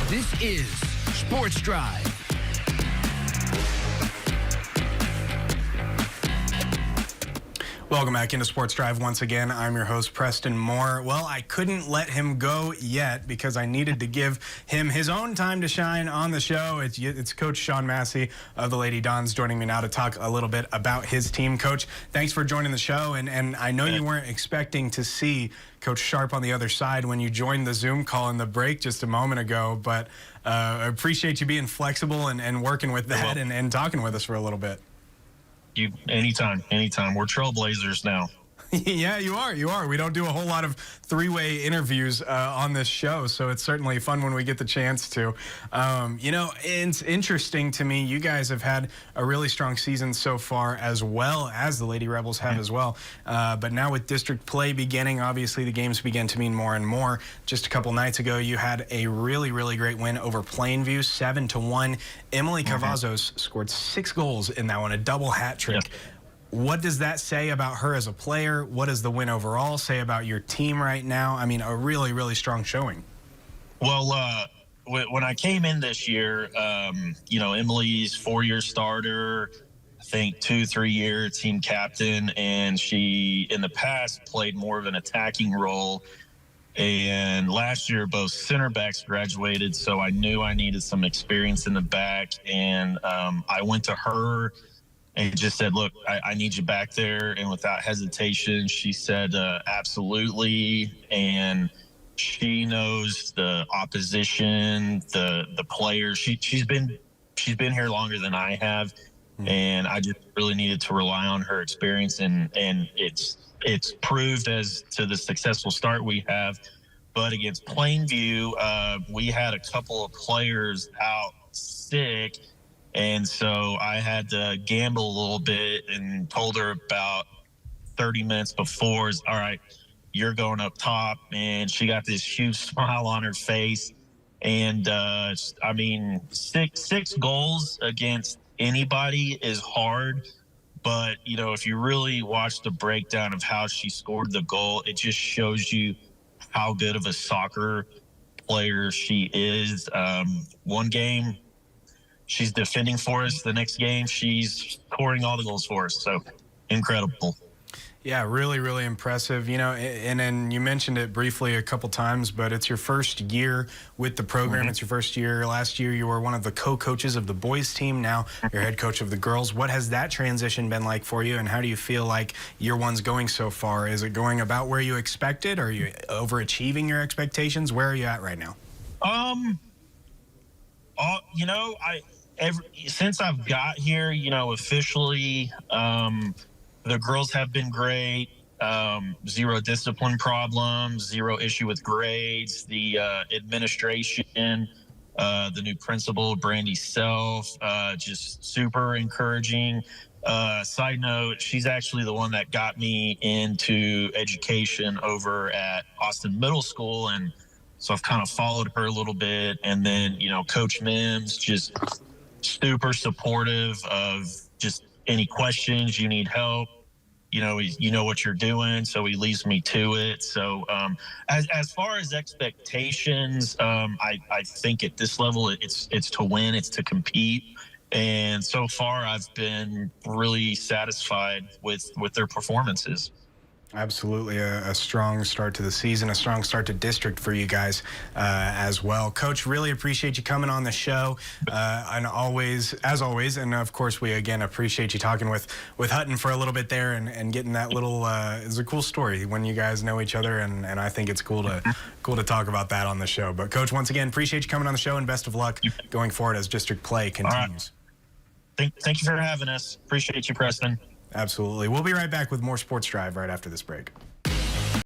This is Sports Drive. Welcome back into Sports Drive once again. I'm your host, Preston Moore. Well, I couldn't let him go yet because I needed to give him his own time to shine on the show. It's Coach Shaun Massie of the Lady Dons joining me now to talk a little bit about his team. Coach, thanks for joining the show. And I know you weren't expecting to see Coach Sharp on the other side when you joined the Zoom call in the break just a moment ago, but I appreciate you being flexible and working with that and talking with us for a little bit. Anytime. We're trailblazers now. Yeah, you are. We don't do a whole lot of three-way interviews on this show, so it's certainly fun when we get the chance to. It's interesting to me. You guys have had a really strong season so far, as well as the Lady Rebels have as well. But now with district play beginning, obviously the games begin to mean more and more. Just a couple nights ago, you had a really, really great win over Plainview, 7-1. Emily Cavazos scored 6 goals in that one, a double hat trick. Yeah. What does that say about her as a player? What does the win overall say about your team right now? I mean, a really, really strong showing. Well, when I came in this year, Emily's 4-year starter, I think 2-3-year team captain, and she in the past played more of an attacking role. And last year, both center backs graduated, so I knew I needed some experience in the back. And I went to her and just said, look, I need you back there. And without hesitation, she said, absolutely. And she knows the opposition, the players. She's been here longer than I have. And I just really needed to rely on her experience. And it's proved as to the successful start we have. But against Plainview, we had a couple of players out sick. And so I had to gamble a little bit and told her about 30 minutes before, all right, you're going up top. And she got this huge smile on her face. And, six goals against anybody is hard. But, if you really watch the breakdown of how she scored the goal, it just shows you how good of a soccer player she is. One game, she's defending for us. The next game, she's scoring all the goals for us. So, incredible. Yeah, really, really impressive. And then you mentioned it briefly a couple times, but it's your first year with the program. It's your first year. Last year, you were one of the co-coaches of the boys team. Now you're head coach of the girls. What has that transition been like for you, and how do you feel like year one's going so far? Is it going about where you expected? Are you overachieving your expectations? Where are you at right now? Since I've got here, officially, the girls have been great. Zero discipline problems, zero issue with grades. The administration, the new principal, Brandy Self, just super encouraging. Side note, she's actually the one that got me into education over at Austin Middle School. And so I've kind of followed her a little bit. And then, Coach Mims, just super supportive of just any questions, you need help. You know what you're doing, so he leads me to it. So as far as expectations, I think at this level it's to win, it's to compete. And so far I've been really satisfied with their performances. Absolutely, a strong start to the season, a strong start to district for you guys as well. Coach, really appreciate you coming on the show, and as always, and of course we again appreciate you talking with Hutton for a little bit there and getting that little. It's a cool story when you guys know each other, and I think it's cool to talk about that on the show. But Coach, once again, appreciate you coming on the show, and best of luck going forward as district play continues. Right. Thank you for having us. Appreciate you, Preston. Absolutely. We'll be right back with more Sports Drive right after this break.